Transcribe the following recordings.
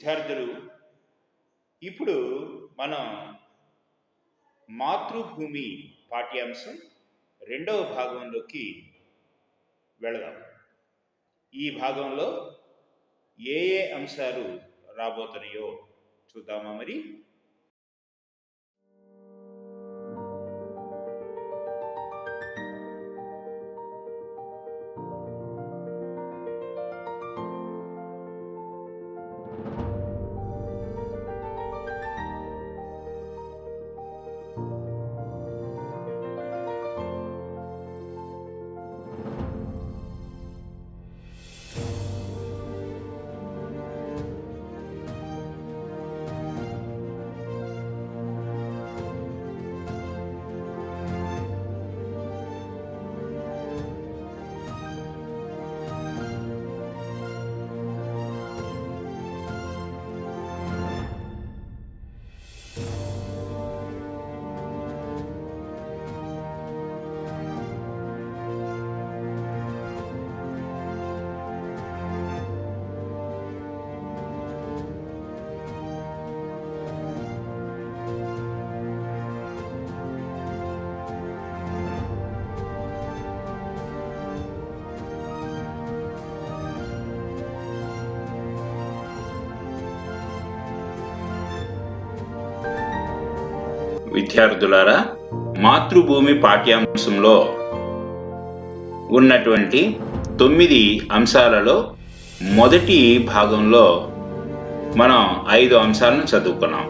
విద్యార్థులు ఇప్పుడు మనం మాతృభూమి పాఠ్యాంశం రెండవ భాగంలోకి వెళదాం. ఈ భాగంలో ఏ అంశాలు రాబోతున్నాయో చూద్దామా మరి. విద్యార్థులారా, మాతృభూమి పాఠ్యాంశంలో ఉన్నటువంటి 9 అంశాలలో మొదటి భాగంలో మనం 5 అంశాలను చదువుకున్నాం.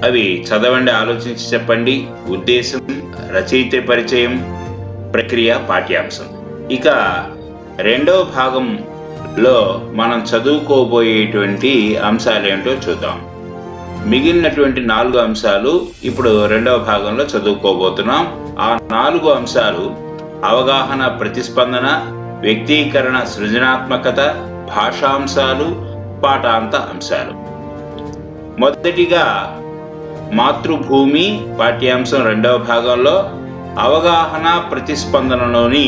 అవి చదవండి, ఆలోచించి చెప్పండి, ఉద్దేశం, రచయిత పరిచయం, ప్రక్రియ, పాఠ్యాంశం. ఇక రెండవ భాగంలో మనం చదువుకోబోయేటువంటి అంశాలు ఏంటో చూద్దాం. మిగిలినటువంటి 4 అంశాలు ఇప్పుడు రెండవ భాగంలో చదువుకోబోతున్నాం. ఆ 4 అంశాలు అవగాహన, ప్రతిస్పందన, వ్యక్తీకరణ, సృజనాత్మకత, భాషాంశాలు, పాఠాంత అంశాలు. మొదటిగా మాతృభూమి పాఠ్యాంశం రెండవ భాగంలో అవగాహన, ప్రతిస్పందనలోని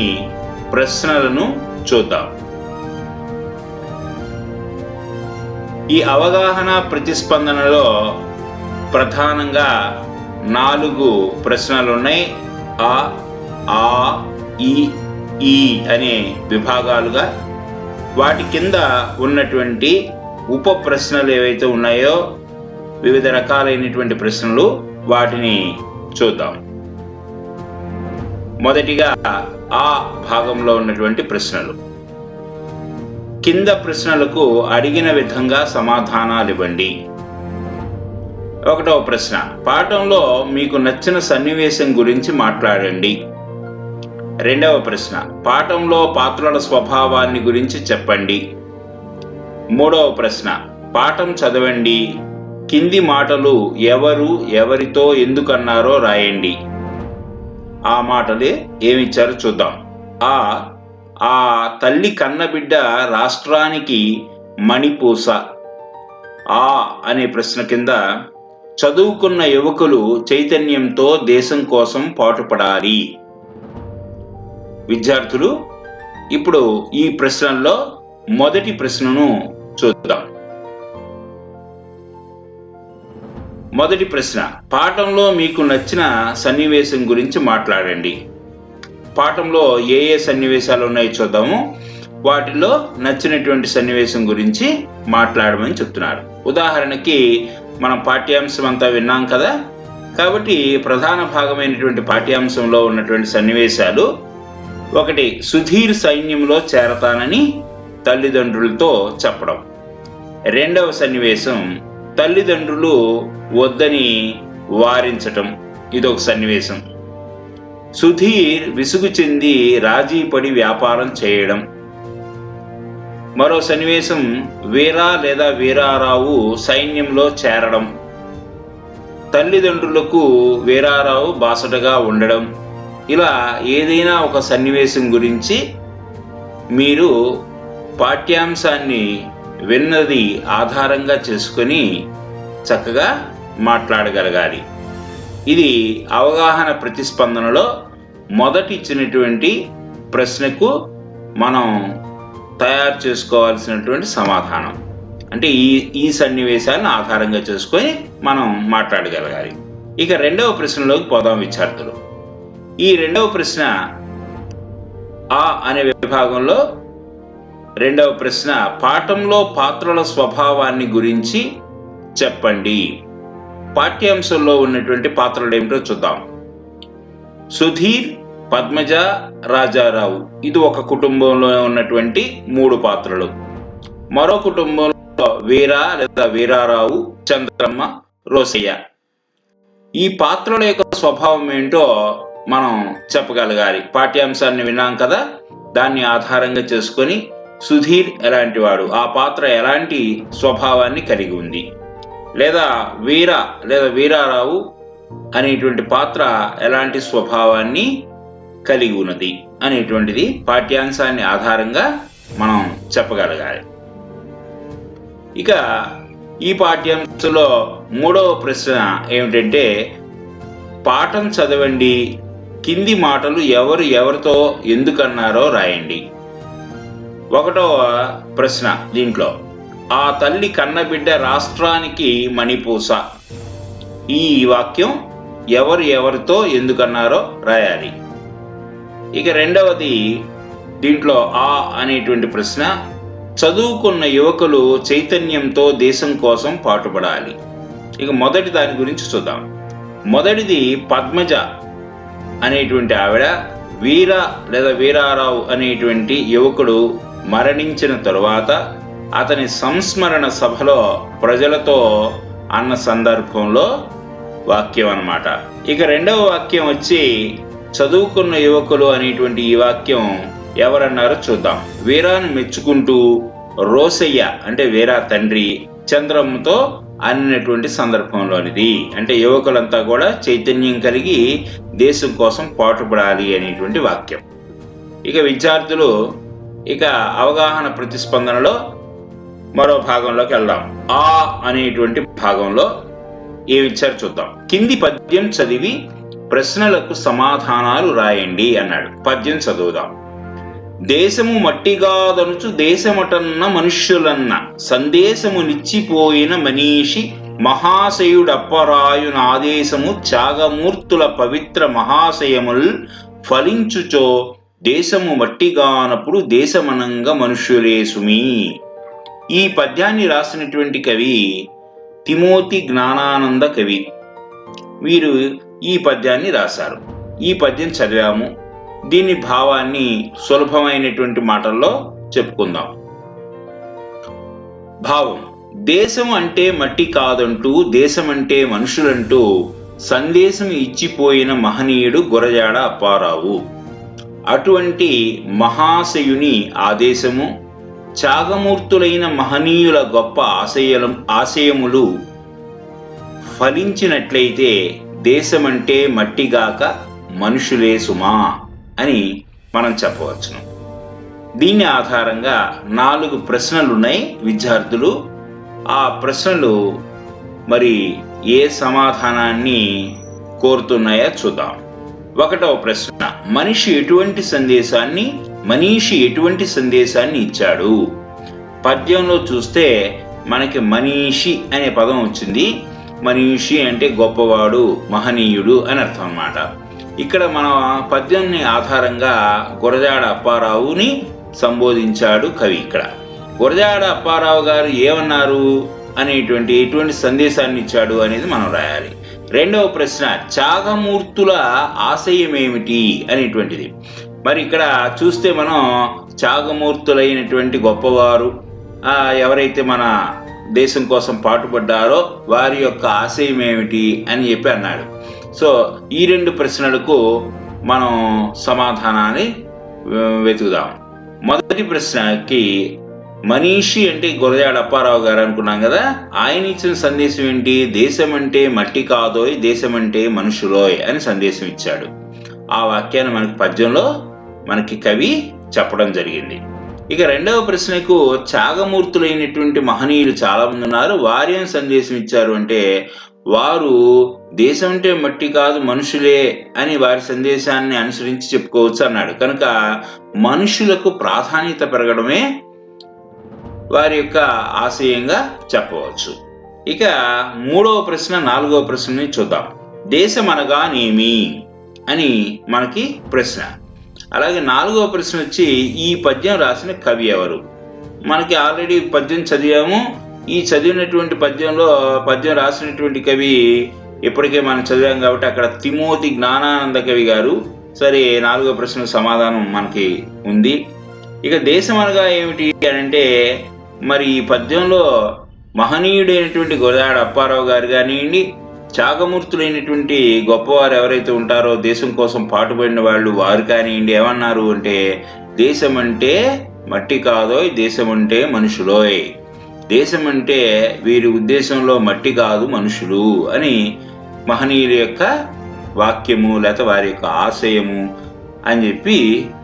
ప్రశ్నలను చూద్దాం. ఈ అవగాహన ప్రతిస్పందనలో ప్రధానంగా 4 ప్రశ్నలు ఉన్నాయి. ఆ ఈ అనే విభాగాలుగా. వాటి కింద ఉన్నటువంటి ఉప ప్రశ్నలు ఏవైతే ఉన్నాయో, వివిధ రకాలైనటువంటి ప్రశ్నలు, వాటిని చూద్దాం. మొదటిగా ఆ భాగంలో ఉన్నటువంటి ప్రశ్నలు. కింద ప్రశ్నలకు అడిగిన విధంగా సమాధానాలు ఇవ్వండి. 1వ ప్రశ్న, పాఠంలో మీకు నచ్చిన సన్నివేశం గురించి మాట్లాడండి. 2వ ప్రశ్న, పాఠంలో పాత్రల స్వభావాన్ని గురించి చెప్పండి. 3వ ప్రశ్న, పాఠం చదవండి, కింది మాటలు ఎవరు, ఎవరితో, ఎందుకన్నారో రాయండి. ఆ మాటలే ఏమిచ్చారో చూద్దాం. ఆ తల్లి కన్నబిడ్డ రాష్ట్రానికి మణిపూస. అనే ప్రశ్న కింద, చదువుకున్న యువకులు చైతన్యంతో దేశం కోసం పాటుపడాలి. విద్యార్థులు, ఇప్పుడు ఈ ప్రశ్నల్లో మొదటి ప్రశ్నను చూద్దాం. మొదటి ప్రశ్న, పాఠంలో మీకు నచ్చిన సన్నివేశం గురించి మాట్లాడండి. పాఠంలో ఏ సన్నివేశాలు ఉన్నాయో చూద్దాము. వాటిలో నచ్చినటువంటి సన్నివేశం గురించి మాట్లాడమని చెప్తున్నారు. ఉదాహరణకి మనం పాఠ్యాంశం అంతా విన్నాం కదా, కాబట్టి ప్రధాన భాగమైనటువంటి పాఠ్యాంశంలో ఉన్నటువంటి సన్నివేశాలు: 1, సుధీర్ సైన్యంలో చేరతానని తల్లిదండ్రులతో చెప్పడం. 2వ సన్నివేశం, తల్లిదండ్రులు వద్దని వారించటం. ఇదొక సన్నివేశం. సుధీర్ విసుగు చెంది రాజీ పడి వ్యాపారం చేయడం. మరో సన్నివేశం, వీరా లేదా వీరారావు సైన్యంలో చేరడం. తల్లిదండ్రులకు వీరారావు బాసటగా ఉండడం. ఇలా ఏదైనా ఒక సన్నివేశం గురించి మీరు పాఠ్యాంశాన్ని విన్నది ఆధారంగా చేసుకొని చక్కగా మాట్లాడగలగాలి. ఇది అవగాహన ప్రతిస్పందనలో మొదటి ఇచ్చినటువంటి ప్రశ్నకు మనం తయారు చేసుకోవాల్సినటువంటి సమాధానం. అంటే ఈ సన్నివేశాలను ఆధారంగా చేసుకొని మనం మాట్లాడగలగాలి. ఇక రెండవ ప్రశ్నలోకి పోదాం విద్యార్థులు. ఈ రెండవ ప్రశ్న అనే విభాగంలో రెండవ ప్రశ్న, పాఠంలో పాత్రల స్వభావాన్ని గురించి చెప్పండి. పాఠ్యాంశంలో ఉన్నటువంటి పాత్రలు ఏమిటో చూద్దాం. సుధీర్, పద్మజ, రాజారావు ఇది ఒక కుటుంబంలో ఉన్నటువంటి 3 పాత్రలు. మరో కుటుంబంలో వీర లేదా వీరారావు, చంద్రమ్మ, రోసయ్య. ఈ పాత్రల యొక్క స్వభావం ఏంటో మనం చెప్పగలగాలి. పాఠ్యాంశాన్ని విన్నాం కదా, దాన్ని ఆధారంగా చేసుకొని సుధీర్ ఎలాంటి వాడు, ఆ పాత్ర ఎలాంటి స్వభావాన్ని కలిగి ఉంది, లేదా వీర లేదా వీరారావు అనేటువంటి పాత్ర ఎలాంటి స్వభావాన్ని కలిగి ఉన్నది అనేటువంటిది పాఠ్యాంశాన్ని ఆధారంగా మనం చెప్పగలగాలి. ఇక ఈ పాఠ్యాంశంలో 3వ ప్రశ్న ఏమిటంటే, పాఠం చదవండి, కింది మాటలు ఎవరు ఎవరితో ఎందుకన్నారో రాయండి. 1వ ప్రశ్న దీంట్లో, ఆ తల్లి కన్నబిడ్డ రాష్ట్రానికి మణిపూస. ఈ వాక్యం ఎవరు ఎవరితో ఎందుకన్నారో రాయాలి. ఇక రెండవది దీంట్లో అనేటువంటి ప్రశ్న, చదువుకున్న యువకులు చైతన్యంతో దేశం కోసం పాటుపడాలి. ఇక మొదటి దాని గురించి చూద్దాం. మొదటిది, పద్మజ అనేటువంటి ఆవిడ వీర లేదా వీరారావు అనేటువంటి యువకుడు మరణించిన తరువాత అతని సంస్మరణ సభలో ప్రజలతో అన్న సందర్భంలో వాక్యం అన్నమాట. ఇక రెండవ వాక్యం వచ్చి, చదువుకున్న యువకులు అనేటువంటి ఈ వాక్యం ఎవరన్నారో చూద్దాం. వీరాను మెచ్చుకుంటూ రోసయ్య అంటే వీరా తండ్రి చంద్రమ్మతో అన్నటువంటి సందర్భంలోనిది. అంటే యువకులంతా కూడా చైతన్యం కలిగి దేశం కోసం పాటుపడాలి అనేటువంటి వాక్యం. ఇక విద్యార్థులు ఇక అవగాహన ప్రతిస్పందనలో మరో భాగంలోకి వెళ్దాం. అనేటువంటి భాగంలో ఏమి ఇచ్చారు చూద్దాం. కింది పద్యం చదివి ప్రశ్నలకు సమాధానాలు రాయండి అన్నాడు. పద్యం చదువుదాం. దేశము మట్టిగాదనుచు దేశమటన్న మనుష్యులన్న సందేశము నిచ్చిపోయిన మనీషి మహాశయుడప్పరాయున ఆదేశము త్యాగమూర్తుల పవిత్ర మహాశయముల్ ఫలించుచో దేశము మట్టిగానప్పుడు దేశమనంగా మనుష్యులేసుమి. ఈ పద్యాన్ని రాసినటువంటి కవి తిమోతి జ్ఞానానంద కవి. వీరు ఈ పద్యాన్ని రాశారు. ఈ పద్యం చదివాము. దీని భావాన్ని సులభమైనటువంటి మాటల్లో చెప్పుకుందాం. భావం: దేశం అంటే మట్టి కాదంటూ దేశం అంటే మనుషులంటూ సందేశం ఇచ్చిపోయిన మహనీయుడు గురజాడ అప్పారావు. అటువంటి మహాశయుని ఆదేశము, త్యాగమూర్తులైన మహనీయుల గొప్ప ఆశయములు ఫలించినట్లయితే దేశమంటే మట్టిగాక మనుషులే సుమా అని మనం చెప్పవచ్చును. దీని ఆధారంగా 4 ప్రశ్నలున్నాయి విద్యార్థులు. ఆ ప్రశ్నలు మరి ఏ సమాధానాన్ని కోరుతున్నాయో చూద్దాం. 1వ ప్రశ్న, మనీషి ఎటువంటి సందేశాన్ని ఇచ్చాడు? పద్యంలో చూస్తే మనకి మనీషి అనే పదం వచ్చింది. మనీషి అంటే గొప్పవాడు, మహనీయుడు అని అర్థం అన్నమాట. ఇక్కడ మన పద్యాన్ని ఆధారంగా గురజాడ అప్పారావుని సంబోధించాడు కవి. ఇక్కడ గురజాడ అప్పారావు గారు ఏమన్నారు ఎటువంటి సందేశాన్ని ఇచ్చాడు అనేది మనం రాయాలి. 2వ ప్రశ్న, త్యాగమూర్తుల ఆశయం ఏమిటి అనేటువంటిది. మరి ఇక్కడ చూస్తే మనం త్యాగమూర్తులైనటువంటి గొప్పవారు ఎవరైతే మన దేశం కోసం పాటుపడ్డారో వారి యొక్క ఆశయం ఏమిటి అని చెప్పి అన్నాడు. సో ఈ 2 ప్రశ్నలకు మనం సమాధానాన్ని వెతుకుదాం. మొదటి ప్రశ్నకి మనీషి అంటే గురజాడ అప్పారావు గారు అనుకున్నాం కదా, ఆయన ఇచ్చిన సందేశం ఏంటి? దేశం అంటే మట్టి కాదోయ్, దేశం అంటే మనుషులోయ్ అని సందేశం ఇచ్చాడు. ఆ వాక్యాన్ని మనకి పద్యంలో మనకి కవి చెప్పడం జరిగింది. ఇక 2వ ప్రశ్నకు త్యాగమూర్తులైనటువంటి మహనీయులు చాలా మంది ఉన్నారు, వారేం సందేశం ఇచ్చారు అంటే వారు దేశం అంటే మట్టి కాదు మనుషులే అని వారి సందేశాన్ని అనుసరించి చెప్పుకోవచ్చు అన్నాడు. కనుక మనుషులకు ప్రాధాన్యత పెరగడమే వారి యొక్క ఆశయంగా చెప్పవచ్చు. ఇక 3వ ప్రశ్న 4వ ప్రశ్నని చూద్దాం. దేశం అనగానేమి అని మనకి ప్రశ్న. అలాగే 4వ ప్రశ్న వచ్చి ఈ పద్యం రాసిన కవి ఎవరు? మనకి ఆల్రెడీ పద్యం చదివాము. ఈ చదివినటువంటి పద్యం రాసినటువంటి కవి ఇప్పటికే మనం చదివాం కాబట్టి అక్కడ తిమోతి జ్ఞానానంద కవి గారు. సరే, 4వ ప్రశ్న సమాధానం మనకి ఉంది. ఇక దేశం అనగా ఏమిటి అని అంటే, మరి ఈ పద్యంలో మహనీయుడైనటువంటి గురజాడ అప్పారావు గారు కానివ్వండి, త్యాగమూర్తులైనటువంటి గొప్పవారు ఎవరైతే ఉంటారో దేశం కోసం పాటుపడిన వాళ్ళు, వారు కానివ్వండి, ఏమన్నారు అంటే, దేశం అంటే మట్టి కాదోయ్, దేశం అంటే మనుషులోయ్, దేశం అంటే వీరి ఉద్దేశంలో మట్టి కాదు మనుషులు అని మహనీయుల యొక్క వాక్యము లేకపోతే వారి యొక్క ఆశయము అని చెప్పి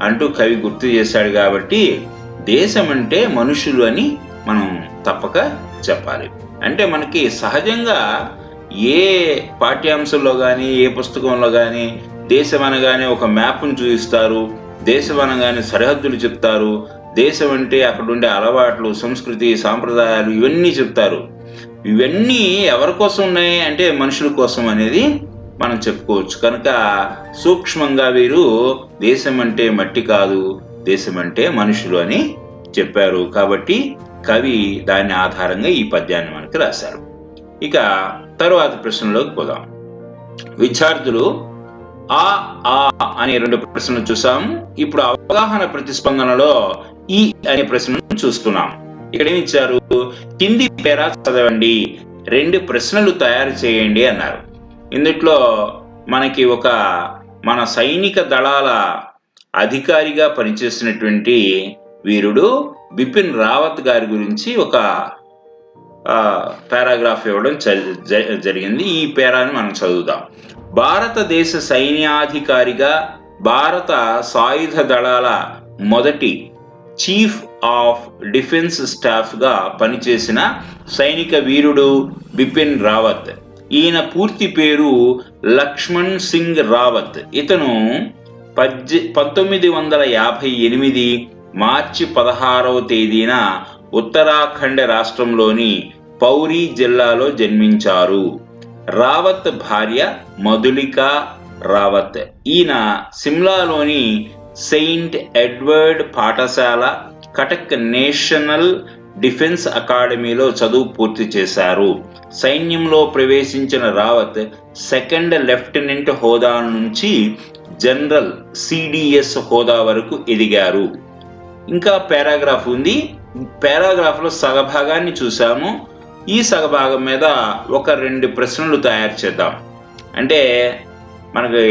అంటూ కవి గుర్తు చేశాడు. కాబట్టి దేశం అంటే మనుషులు అని మనం తప్పక చెప్పాలి. అంటే మనకి సహజంగా ఏ పాఠ్యాంశంలో కానీ ఏ పుస్తకంలో కానీ దేశం అనగానే ఒక మ్యాప్ను చూపిస్తారు, దేశం అనగానే సరిహద్దులు చెప్తారు, దేశం అంటే అక్కడ ఉండే అలవాట్లు, సంస్కృతి, సాంప్రదాయాలు ఇవన్నీ చెప్తారు. ఇవన్నీ ఎవరి కోసం ఉన్నాయి అంటే మనుషుల కోసం అనేది మనం చెప్పుకోవచ్చు. కనుక సూక్ష్మంగా వీరు దేశం అంటే మట్టి కాదు, దేశం అంటే మనుషులు అని చెప్పారు. కాబట్టి కవి దాని ఆధారంగా ఈ పద్యాన్ని మనకి రాశారు. ఇక తరువాత ప్రశ్నలోకి పోదాం. విద్యార్థులు ఆ ఆ అనే 2 ప్రశ్నలు చూసాము. ఇప్పుడు అవగాహన ప్రతిస్పందనలో ఈ అనే ప్రశ్నను చూస్తున్నాం. ఇక్కడ ఏమి ఇచ్చారు? కింది పేరా చదవండి, 2 ప్రశ్నలు తయారు చేయండి అన్నారు. ఇందుట్లో మనకి మన సైనిక దళాల అధికారిగా పనిచేస్తున్నటువంటి వీరుడు బిపిన్ రావత్ గారి గురించి ఒక పారాగ్రాఫ్ ఇవ్వడం జరిగింది. ఈ పేరాని మనం చదువుదాం. భారతదేశ సైన్యాధికారిగా, భారత సాయుధ దళాల మొదటి చీఫ్ ఆఫ్ డిఫెన్స్ స్టాఫ్ గా పనిచేసిన సైనిక వీరుడు బిపిన్ రావత్. ఈయన పూర్తి పేరు లక్ష్మణ్ సింగ్ రావత్. ఇతను 1958 మార్చి 16వ తేదీన ఉత్తరాఖండ్ రాష్ట్రంలోని పౌరీ జిల్లాలో జన్మించారు. రావత్ భార్య మధులికా రావత్. ఈయన సిమ్లాలోని సెయింట్ ఎడ్వర్డ్ పాఠశాల, కటక్ నేషనల్ డిఫెన్స్ అకాడమీలో చదువు పూర్తి చేశారు. సైన్యంలో ప్రవేశించిన రావత్ 2nd లెఫ్టినెంట్ హోదా నుంచి జనరల్ సిడిఎస్ హోదా వరకు ఎదిగారు. ఇంకా పారాగ్రాఫ్ ఉంది. పారాగ్రాఫ్లో సగభాగాన్ని చూసాము. ఈ సగభాగం మీద 2 ప్రశ్నలు తయారు చేద్దాం. అంటే మనకి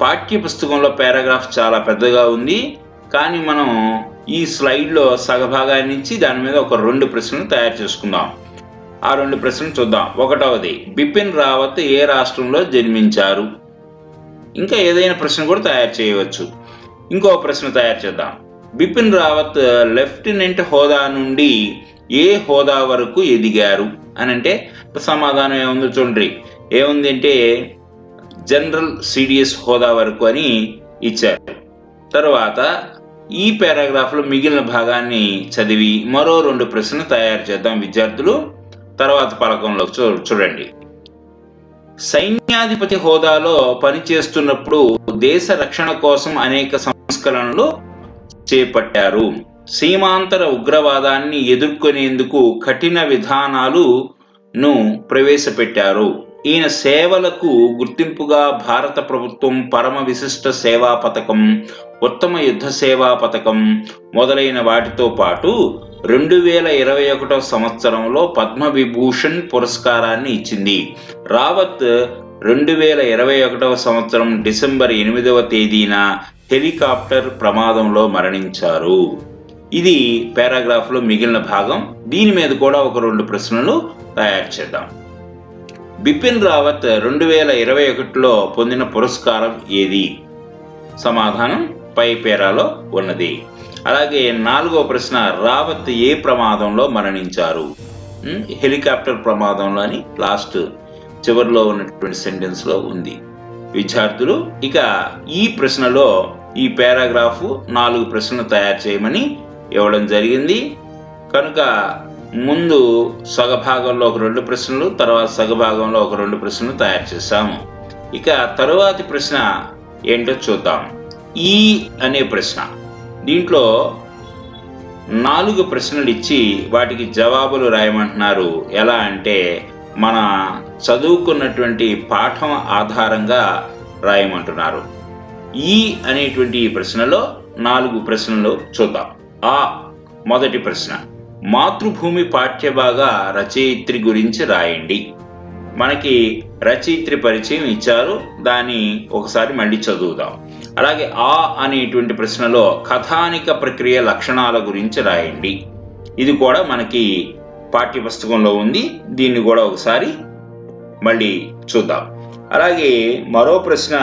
పాఠ్య పుస్తకంలో పారాగ్రాఫ్ చాలా పెద్దగా ఉంది, కానీ మనం ఈ స్లైడ్లో సగభాగాన్ని ఇచ్చి దాని మీద 2 ప్రశ్నలు తయారు చేసుకుందాం. ఆ 2 ప్రశ్నలు చూద్దాం. 1వది, బిపిన్ రావత్ ఏ రాష్ట్రంలో జన్మించారు? ఇంకా ఏదైనా ప్రశ్న కూడా తయారు చేయవచ్చు. ఇంకో ప్రశ్న తయారు చేద్దాం. బిపిన్ రావత్ లెఫ్టినెంట్ హోదా నుండి ఏ హోదా వరకు ఎదిగారు అని అంటే సమాధానం ఏముందో చూడండి. ఏముంది అంటే జనరల్ సిడిఎస్ హోదా వరకు అని ఇచ్చారు. తర్వాత ఈ పారాగ్రాఫ్లో మిగిలిన భాగాన్ని చదివి మరో 2 ప్రశ్నలు తయారు చేద్దాం విద్యార్థులు. తర్వాత పలకంలో చూడండి. సైన్యాధిపతి హోదాలో పనిచేస్తున్నప్పుడు దేశ రక్షణ కోసం అనేక సంస్కరణలు చేపట్టారు. సీమాంతర ఉగ్రవాదాన్ని ఎదుర్కొనేందుకు కఠిన విధానాలను ప్రవేశపెట్టారు. ఈయన సేవలకు గుర్తింపుగా భారత ప్రభుత్వం పరమ విశిష్ట సేవా పథకం, ఉత్తమ యుద్ధ సేవా పథకం మొదలైన వాటితో పాటు 2021 సంవత్సరంలో పద్మవిభూషణ్ పురస్కారాన్ని ఇచ్చింది. రావత్ 2021 సంవత్సరం డిసెంబర్ 8వ తేదీన హెలికాప్టర్ ప్రమాదంలో మరణించారు. ఇది పారాగ్రాఫ్లో మిగిలిన భాగం. దీని మీద కూడా 2 ప్రశ్నలు తయారు చేద్దాం. బిపిన్ రావత్ 2021లో పొందిన పురస్కారం ఏది? సమాధానం పై పేరాలో ఉన్నది. అలాగే 4వ ప్రశ్న, రావత్ ఏ ప్రమాదంలో మరణించారు? హెలికాప్టర్ ప్రమాదంలో అని లాస్ట్ చివరిలో ఉన్నటువంటి సెంటెన్స్లో ఉంది. విద్యార్థులు ఇక ఈ ప్రశ్నలో ఈ పారాగ్రాఫ్ 4 ప్రశ్నలు తయారు చేయమని ఇవ్వడం జరిగింది. కనుక ముందు సగభాగంలో ఒక 2 ప్రశ్నలు, తర్వాత సగభాగంలో ఒక 2 ప్రశ్నలు తయారు చేశాము. ఇక తరువాతి ప్రశ్న ఏంటో చూద్దాం. ఈ అనే ప్రశ్న, దీంట్లో 4 ప్రశ్నలు ఇచ్చి వాటికి జవాబులు రాయమంటున్నారు. ఎలా అంటే మన చదువుకున్నటువంటి పాఠం ఆధారంగా రాయమంటున్నారు. ఈ అనేటువంటి ఈ ప్రశ్నలో 4 ప్రశ్నలు చూద్దాం. మొదటి ప్రశ్న, మాతృభూమి పాఠ్యభాగ రచయిత్రి గురించి రాయండి. మనకి రచయిత్రి పరిచయం ఇచ్చారు, దాన్ని ఒకసారి మళ్ళీ చదువుదాం. అలాగే అనేటువంటి ప్రశ్నలో కథానిక ప్రక్రియ లక్షణాల గురించి రాయండి. ఇది కూడా మనకి పాఠ్య పుస్తకంలో ఉంది, దీన్ని కూడా ఒకసారి మళ్ళీ చూద్దాం. అలాగే మరో ప్రశ్న,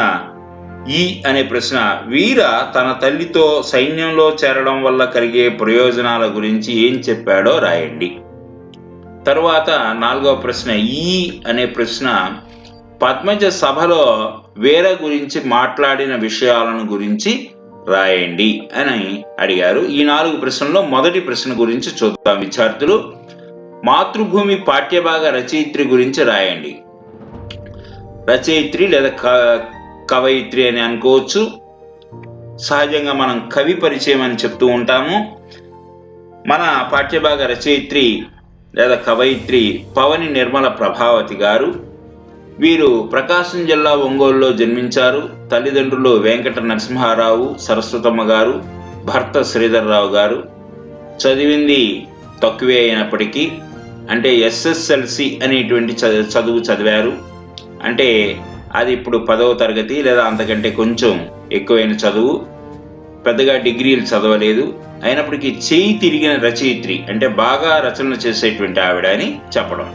ఈ అనే ప్రశ్న, వీర తన తల్లితో సైన్యంలో చేరడం వల్ల కలిగే ప్రయోజనాల గురించి ఏం చెప్పాడో రాయండి. తరువాత 4వ ప్రశ్న, ఈ అనే ప్రశ్న, పద్మజ సభలో వీర గురించి మాట్లాడిన విషయాలను గురించి రాయండి అని అడిగారు. ఈ 4 ప్రశ్నల్లో మొదటి ప్రశ్న గురించి చూద్దాం విద్యార్థులు. మాతృభూమి పాఠ్యభాగ రచయిత్రి గురించి రాయండి. రచయిత్రి లేదా కవయిత్రి అని అనుకోవచ్చు. సహజంగా మనం కవి పరిచయం అని చెప్తూ ఉంటాము. మన పాఠ్యభాగ రచయిత్రి లేదా కవయిత్రి పవని నిర్మల ప్రభావతి గారు. వీరు ప్రకాశం జిల్లా ఒంగోలులో జన్మించారు. తల్లిదండ్రులు వెంకట నరసింహారావు, సరస్వతమ్మ గారు, భర్త శ్రీధర్రావు గారు. చదివింది తక్కువే అయినప్పటికీ, అంటే SSLC అనేటువంటి చదువు చదివారు. అంటే అది ఇప్పుడు 10వ తరగతి లేదా అంతకంటే కొంచెం ఎక్కువైన చదువు. పెద్దగా డిగ్రీలు చదవలేదు. అయినప్పటికీ చేయి తిరిగిన రచయిత్రి, అంటే బాగా రచనలు చేసేటువంటి ఆవిడ అని చెప్పడం.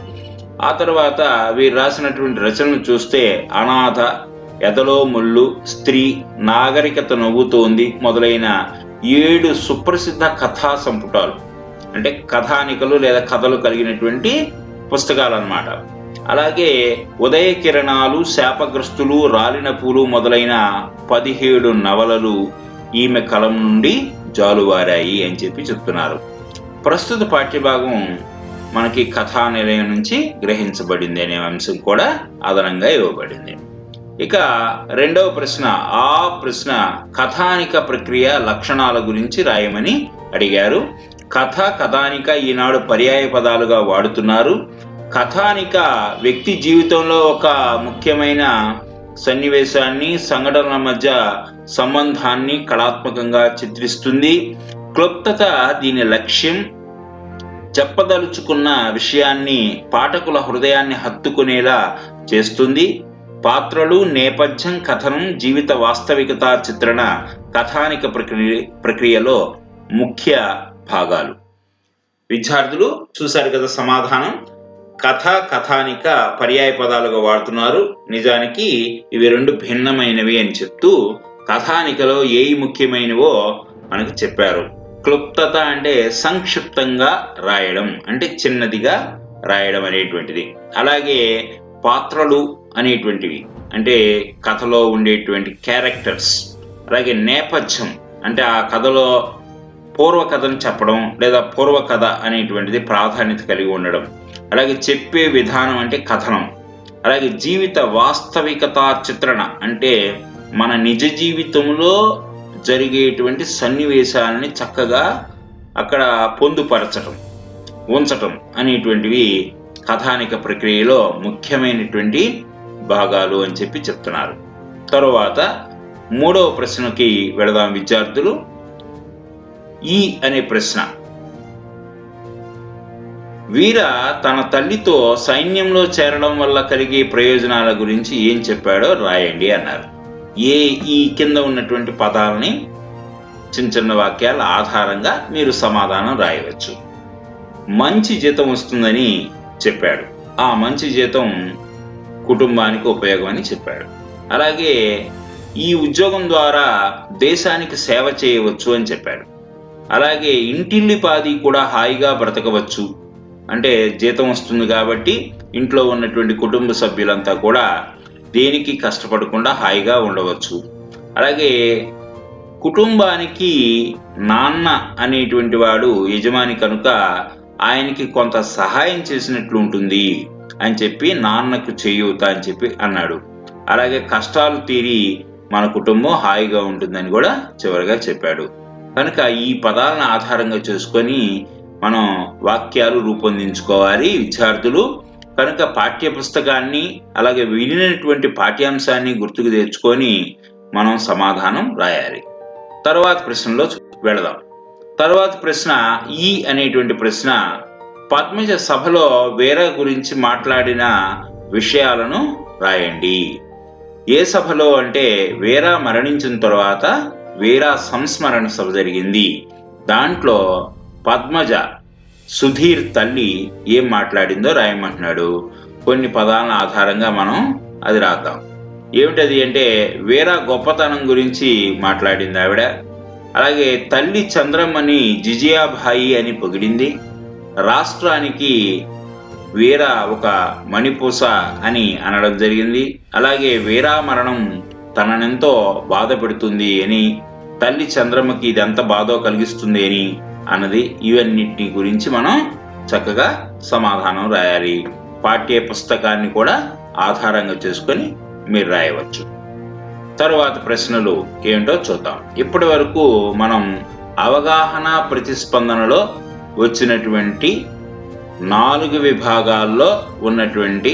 ఆ తర్వాత వీరు రాసినటువంటి రచనలు చూస్తే అనాథ, ఎదలో ముళ్ళు, స్త్రీ, నాగరికత నవ్వుతోంది మొదలైన 7 సుప్రసిద్ధ కథా సంపుటాలు, అంటే కథానికలు లేదా కథలు కలిగినటువంటి పుస్తకాలు అన్నమాట. అలాగే ఉదయ కిరణాలు, శాపగ్రస్తులు, రాలిన పూలు మొదలైన 17 నవలలు ఈమె కలం నుండి జాలువారాయి అని చెప్పి చెప్తున్నారు. ప్రస్తుత పాఠ్యభాగం మనకి కథా నిలయం నుంచి గ్రహించబడింది అనే అంశం కూడా అదనంగా ఇవ్వబడింది. ఇక 2వ ప్రశ్న, ప్రశ్న కథానిక ప్రక్రియ లక్షణాల గురించి రాయమని అడిగారు. కథ, కథానిక ఈనాడు పర్యాయ పదాలుగా వాడుతున్నారు. కథానిక వ్యక్తి జీవితంలో ఒక ముఖ్యమైన సన్నివేశాన్ని, సంఘటనల మధ్య సంబంధాన్ని కళాత్మకంగా చిత్రిస్తుంది. క్లుప్తత దీని లక్ష్యం. చెప్పదలుచుకున్న విషయాన్ని పాఠకుల హృదయాన్ని హత్తుకునేలా చేస్తుంది. పాత్రలు, నేపథ్యం, కథనం, జీవిత వాస్తవికత చిత్రణ కథానిక ప్రక్రియలో ముఖ్య భాగాలు. విద్యార్థులు చూశారు కదా సమాధానం. కథ, కథానిక పర్యాయ పదాలుగా వాడుతున్నారు. నిజానికి ఇవి 2 భిన్నమైనవి అని చెప్తూ కథానికలో ఏవి ముఖ్యమైనవో మనకు చెప్పారు. క్లుప్తత అంటే సంక్షిప్తంగా రాయడం, అంటే చిన్నదిగా రాయడం అనేటువంటిది. అలాగే పాత్రలు అనేటువంటివి, అంటే కథలో ఉండేటువంటి క్యారెక్టర్స్. అలాగే నేపథ్యం, అంటే ఆ కథలో పూర్వకథను చెప్పడం లేదా పూర్వకథ అనేటువంటిది ప్రాధాన్యత కలిగి ఉండడం. అలాగే చెప్పే విధానం అంటే కథనం. అలాగే జీవిత వాస్తవికత చిత్రణ, అంటే మన నిజ జీవితంలో జరిగేటువంటి సన్నివేశాలని చక్కగా అక్కడ పొందుపరచటం, ఉంచటం అనేటువంటివి కథానిక ప్రక్రియలో ముఖ్యమైనటువంటి భాగాలు అని చెప్పి చెప్తున్నారు. తరువాత 3వ ప్రశ్నకి వెళదాం విద్యార్థులు. ఈ అనే ప్రశ్న, వీర తన తల్లితో సైన్యంలో చేరడం వల్ల కలిగే ప్రయోజనాల గురించి ఏం చెప్పాడో రాయండి అన్నారు. ఈ కింద ఉన్నటువంటి పదాలని చిన్న చిన్న వాక్యాల ఆధారంగా మీరు సమాధానం రాయవచ్చు. మంచి జీతం వస్తుందని చెప్పాడు. ఆ మంచి జీతం కుటుంబానికి ఉపయోగం అని చెప్పాడు. అలాగే ఈ ఉద్యోగం ద్వారా దేశానికి సేవ చేయవచ్చు అని చెప్పాడు. అలాగే ఇంటిల్లిపాది కూడా హాయిగా బ్రతకవచ్చు, అంటే జీతం వస్తుంది కాబట్టి ఇంట్లో ఉన్నటువంటి కుటుంబ సభ్యులంతా కూడా దేనికి కష్టపడకుండా హాయిగా ఉండవచ్చు. అలాగే కుటుంబానికి నాన్న అనేటువంటి వాడు యజమాని కనుక ఆయనకి కొంత సహాయం చేసినట్లు ఉంటుంది అని చెప్పి నాన్నకు చేయూత అని చెప్పి అన్నాడు. అలాగే కష్టాలు తీరి మన కుటుంబం హాయిగా ఉంటుందని కూడా చివరిగా చెప్పాడు. కనుక ఈ పదాలను ఆధారంగా చేసుకొని మనం వాక్యాలు రూపొందించుకోవాలి విద్యార్థులు. కనుక పాఠ్య పుస్తకాన్ని అలాగే వినినటువంటి పాఠ్యాంశాన్ని గుర్తుకు తెచ్చుకొని మనం సమాధానం రాయాలి. తర్వాత ప్రశ్నలో వెళదాం. తర్వాత ప్రశ్న ఈ అనేటువంటి ప్రశ్న, పద్మజ సభలో వీర గురించి మాట్లాడిన విషయాలను రాయండి. ఏ సభలో అంటే వీర మరణించిన తర్వాత వీర సంస్మరణ సభ జరిగింది. దాంట్లో పద్మజ సుధీర్ తల్లి ఏం మాట్లాడిందో రాయమంటున్నాడు. కొన్ని పదాల ఆధారంగా మనం అది రాద్దాం. ఏమిటది అంటే వీర గొప్పతనం గురించి మాట్లాడింది ఆవిడ. అలాగే తల్లి చంద్రమ్మని జిజియాభాయి అని పొగిడింది. రాష్ట్రానికి వీర ఒక మణిపూస అని అనడం జరిగింది. అలాగే వీరా మరణం తననెంతో బాధ పెడుతుంది అని, తల్లి చంద్రమ్మకి ఇది ఎంత బాధో కలిగిస్తుంది అని అన్నది. ఇవన్నిటి గురించి మనం చక్కగా సమాధానం రాయాలి. పాఠ్య పుస్తకాన్ని కూడా ఆధారంగా చేసుకొని మీరు రాయవచ్చు. తరువాత ప్రశ్నలు ఏంటో చూద్దాం. ఇప్పటి వరకు మనం అవగాహన ప్రతిస్పందనలో వచ్చినటువంటి 4 విభాగాల్లో ఉన్నటువంటి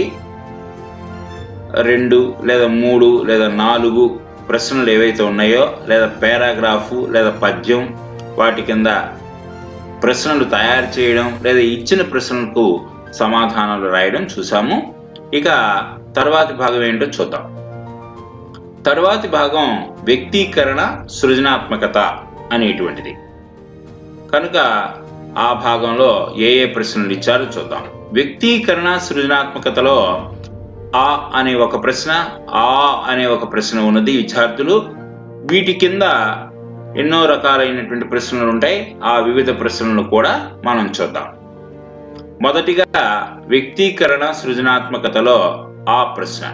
2 లేదా 3 లేదా 4 ప్రశ్నలు ఏవైతే ఉన్నాయో, లేదా పారాగ్రాఫు లేదా పద్యం, వాటి కింద ప్రశ్నలు తయారు చేయడం లేదా ఇచ్చిన ప్రశ్నలకు సమాధానాలు రాయడం చూసాము. ఇక తర్వాతి భాగం ఏంటో చూద్దాం. తర్వాతి భాగం వ్యక్తీకరణ సృజనాత్మకత అనేటువంటిది. కనుక ఆ భాగంలో ఏ ప్రశ్నలు ఇచ్చారో చూద్దాం. వ్యక్తీకరణ సృజనాత్మకతలో ఆ అనే ఒక ప్రశ్న, ఆ అనే ఒక ప్రశ్న ఉన్నది విద్యార్థులు. వీటి కింద ఎన్నో రకాలైనటువంటి ప్రశ్నలు ఉంటాయి. ఆ వివిధ ప్రశ్నలను కూడా మనం చూద్దాం. మొదటిగా వ్యక్తీకరణ సృజనాత్మకతలో ఆ ప్రశ్న.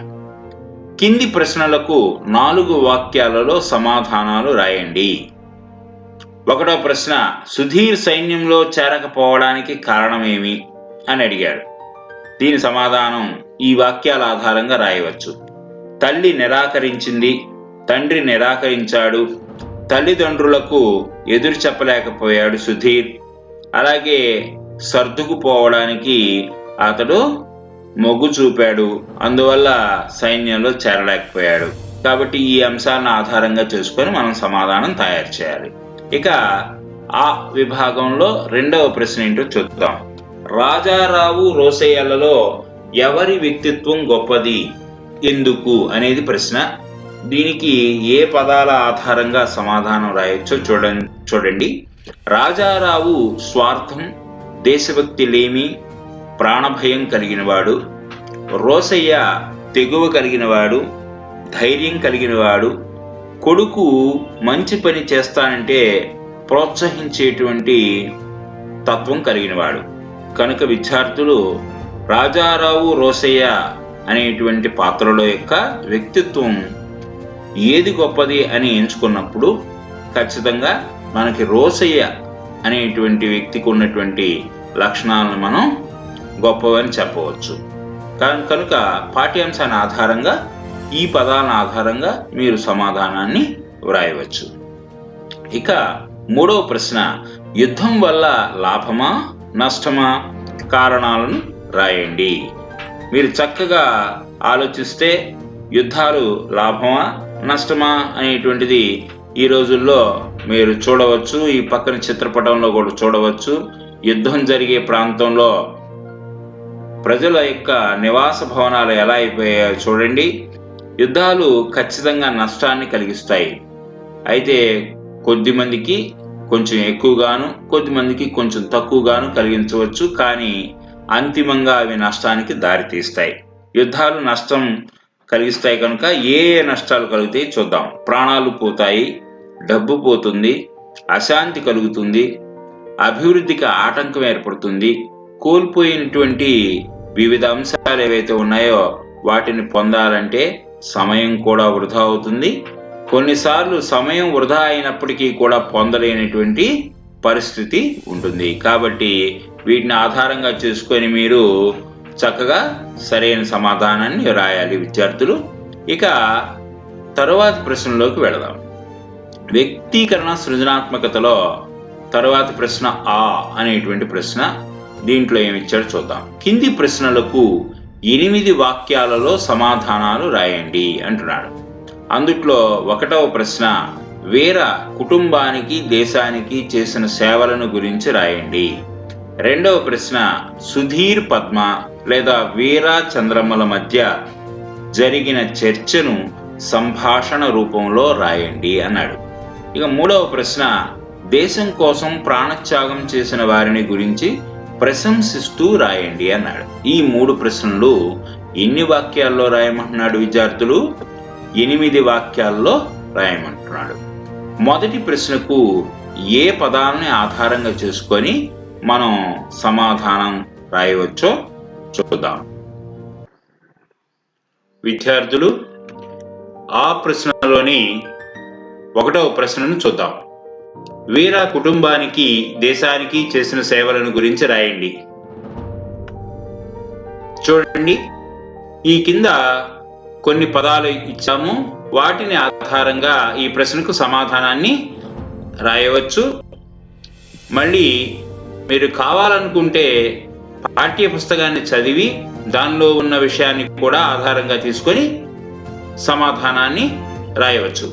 కింది ప్రశ్నలకు 4 వాక్యాలలో సమాధానాలు రాయండి. 1వ ప్రశ్న, సుధీర్ సైన్యంలో చేరకపోవడానికి కారణమేమి అని అడిగాడు. దీని సమాధానం ఈ వాక్యాల ఆధారంగా రాయవచ్చు. తల్లి నిరాకరించింది, తండ్రి నిరాకరించాడు, తల్లిదండ్రులకు ఎదురు చెప్పలేకపోయాడు సుధీర్. అలాగే సర్దుకుపోవడానికి అతడు మొగ్గు చూపాడు, అందువల్ల సైన్యంలో చేరలేకపోయాడు. కాబట్టి ఈ అంశాలను ఆధారంగా చేసుకొని మనం సమాధానం తయారు చేయాలి. ఇక ఆ విభాగంలో 2వ ప్రశ్న ఏంటో చూద్దాం. రాజారావు రోసయ్యలలో ఎవరి వ్యక్తిత్వం గొప్పది, ఎందుకు అనేది ప్రశ్న. దీనికి ఏ పదాల ఆధారంగా సమాధానం రాయొచ్చో చూడండి. రాజారావు స్వార్థం, దేశభక్తి లేమి, ప్రాణభయం కలిగినవాడు. రోసయ్య తెగువ కలిగినవాడు, ధైర్యం కలిగినవాడు. కొడుకు మంచి పని చేస్తానంటే ప్రోత్సహించేటువంటి తత్వం కలిగినవాడు. కనుక విద్యార్థులు రాజారావు రోసయ్య అనేటువంటి పాత్రలో యొక్క వ్యక్తిత్వం ఏది గొప్పది అని ఎంచుకున్నప్పుడు ఖచ్చితంగా మనకి రోసయ్య అనేటువంటి వ్యక్తికి ఉన్నటువంటి లక్షణాలను మనం గొప్పవని చెప్పవచ్చు. కనుక పాఠ్యాంశాన్ని ఆధారంగా ఈ పదాల ఆధారంగా మీరు సమాధానాన్ని వ్రాయవచ్చు. ఇక 3వ ప్రశ్న, యుద్ధం వల్ల లాభమా నష్టమా, కారణాలను రాయండి. మీరు చక్కగా ఆలోచిస్తే యుద్ధాలు లాభమా నష్టమా అనేటువంటిది ఈ రోజుల్లో మీరు చూడవచ్చు. ఈ పక్కన చిత్రపటంలో కూడా చూడవచ్చు. యుద్ధం జరిగే ప్రాంతంలో ప్రజల యొక్క నివాస భవనాలు ఎలా అయిపోయాయో చూడండి. యుద్ధాలు ఖచ్చితంగా నష్టాన్ని కలిగిస్తాయి. అయితే కొద్దిమందికి కొంచెం ఎక్కువగాను, కొద్దిమందికి కొంచెం తక్కువగాను కలిగించవచ్చు. కానీ అంతిమంగా అవి నష్టానికి దారితీస్తాయి. యుద్ధాలు నష్టం కలిగిస్తాయి కనుక ఏ నష్టాలు కలుగుతాయి చూద్దాం. ప్రాణాలు పోతాయి, డబ్బు పోతుంది, అశాంతి కలుగుతుంది, అభివృద్ధికి ఆటంకం ఏర్పడుతుంది, కోల్పోయినటువంటి వివిధ అంశాలు ఏవైతే ఉన్నాయో వాటిని పొందాలంటే సమయం కూడా వృధా అవుతుంది, కొన్నిసార్లు సమయం వృధా అయినప్పటికీ కూడా పొందలేనటువంటి పరిస్థితి ఉంటుంది. కాబట్టి వీటిని ఆధారంగా చేసుకొని మీరు చక్కగా సరైన సమాధానాన్ని రాయాలి విద్యార్థులు. ఇక తరువాతి ప్రశ్నలోకి వెళదాం. వ్యక్తీకరణ సృజనాత్మకతలో తరువాతి ప్రశ్న అనేటువంటి ప్రశ్న. దీంట్లో ఏమిచ్చాడో చూద్దాం. కింది ప్రశ్నలకు 8 వాక్యాలలో సమాధానాలు రాయండి అంటున్నాడు. అందుట్లో 1వ ప్రశ్న, వీర కుటుంబానికి దేశానికి చేసిన సేవలను గురించి రాయండి. 2వ ప్రశ్న, సుధీర్ పద్మ లేదా వీర చంద్రమ్మల మధ్య జరిగిన చర్చను సంభాషణ రూపంలో రాయండి అన్నాడు. ఇక 3వ ప్రశ్న, దేశం కోసం ప్రాణత్యాగం చేసిన వారిని గురించి ప్రశంసిస్తూ రాయండి అన్నాడు. ఈ 3 ప్రశ్నలు ఎన్ని వాక్యాల్లో రాయమంటున్నాడు విద్యార్థులు? 8 వాక్యాల్లో రాయమంటున్నాడు. మొదటి ప్రశ్నకు ఏ పదాలని ఆధారంగా చేసుకొని మనం సమాధానం రాయవచ్చో చూద్దాం. విద్యార్థులు, ఆ ప్రశ్నలోని 1వ ప్రశ్నను చూద్దాం. వీర కుటుంబానికి దేశానికి చేసిన సేవలను గురించి రాయండి. చూడండి, ఈ కింద కొన్ని పదాలు ఇచ్చాము. వాటిని ఆధారంగా ఈ ప్రశ్నకు సమాధానాన్ని రాయవచ్చు. మళ్ళీ మీరు కావాలనుకుంటే పాఠ్య పుస్తకాన్ని చదివి దానిలో ఉన్న విషయాన్ని కూడా ఆధారంగా తీసుకొని సమాధానాన్ని రాయవచ్చు.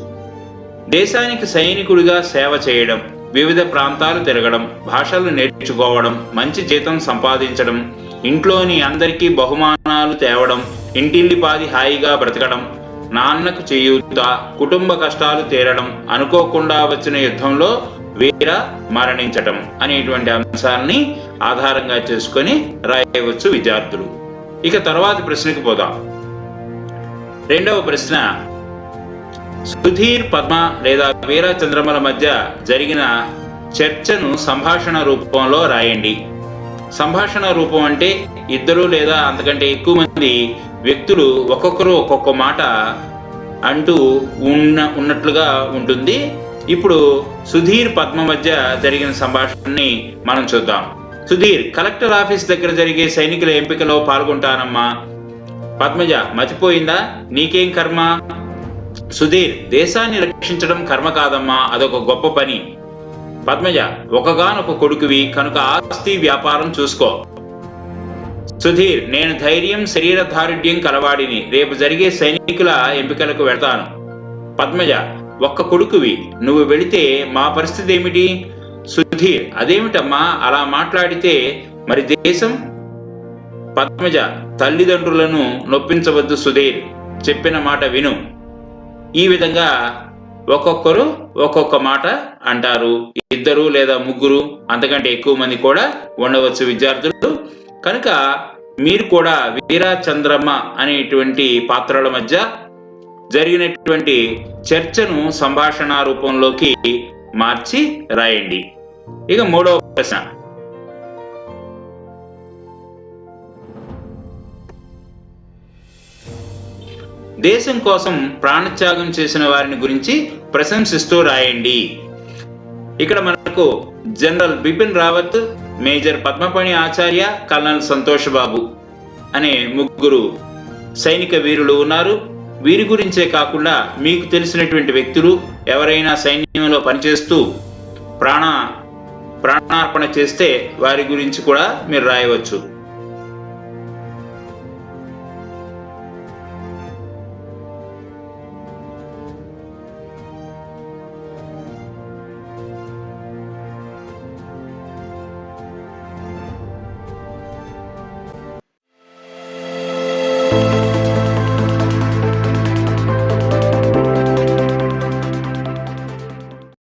దేశానికి సైనికుడిగా సేవ చేయడం, వివిధ ప్రాంతాలు తిరగడం, భాషలు నేర్చుకోవడం, మంచి జీతం సంపాదించడం, ఇంట్లోని అందరికీ బహుమానాలు తేవడం, ఇంటిల్లిపాది హాయిగా బ్రతకడం, నాన్నకు చేయూత, కుటుంబ కష్టాలు తీరడం, అనుకోకుండా వచ్చిన యుద్ధంలో వీర మరణించటం అనేటువంటి అంశాలని ఆధారంగా చేసుకొని రాయవచ్చు విద్యార్థులు. ఇక తర్వాతి ప్రశ్నకు పోదాం. 2వ ప్రశ్న, సుధీర్ పద్మ లేదా వీర చంద్రమల మధ్య జరిగిన చర్చను సంభాషణ రూపంలో రాయండి. సంభాషణ రూపం అంటే 2 లేదా అంతకంటే ఎక్కువ మంది వ్యక్తులు ఒక్కొక్కరు ఒక్కొక్క మాట అంటూ ఉన్నట్లుగా ఉంటుంది. ఇప్పుడు సుధీర్ పద్మ మధ్య జరిగిన సంభాషణని మనం చూద్దాం. సుధీర్, కలెక్టర్ ఆఫీస్ దగ్గర జరిగే సైనికుల ఎంపికలో పాల్గొంటానమ్మా. పద్మజ, మతిపోయిందా? నీకేం కర్మ? సుధీర్, దేశాన్ని రక్షించడం కర్మ కాదమ్మా, అదొక గొప్ప పని. పద్మజ, ఒకగానొక కొడుకువి కనుక ఆస్తి వ్యాపారం చూసుకో. సుధీర్, నేను ధైర్యం శరీర దారుఢ్యం కలవాడిని, రేపు జరిగే సైనికుల ఎంపికలకు వెళ్తాను. పద్మజ, ఒక్క కొడుకువి, నువ్వు వెళితే మా పరిస్థితి ఏమిటి? సుధీర్, అదేమిటమ్మా అలా మాట్లాడితే, మరి దేశం? పద్మజ, తల్లిదండ్రులను నొప్పించవద్దు సుధీర్, చెప్పిన మాట విను. ఈ విధంగా ఒక్కొక్కరు ఒక్కొక్క మాట అంటారు. 2 లేదా 3 అంతకంటే ఎక్కువ మంది కూడా ఉండవచ్చు విద్యార్థులు. కనుక మీరు కూడా వీర చంద్రమ్మ అనేటువంటి పాత్రల మధ్య జరిగినటువంటి చర్చను సంభాషణ రూపంలోకి మార్చి రాయండి. ఇక 3వ ప్రశ్న, దేశం కోసం ప్రాణత్యాగం చేసిన వారిని గురించి ప్రశంసిస్తూ రాయండి. ఇక్కడ మనకు జనరల్ బిపిన్ రావత్, మేజర్ పద్మపణి ఆచార్య, కల్నల్ సంతోష్ బాబు అనే 3 సైనిక వీరులు ఉన్నారు. వీరి గురించే కాకుండా మీకు తెలిసినటువంటి వ్యక్తులు ఎవరైనా సైన్యంలో పనిచేస్తూ ప్రాణార్పణ చేస్తే వారి గురించి కూడా మీరు రాయవచ్చు.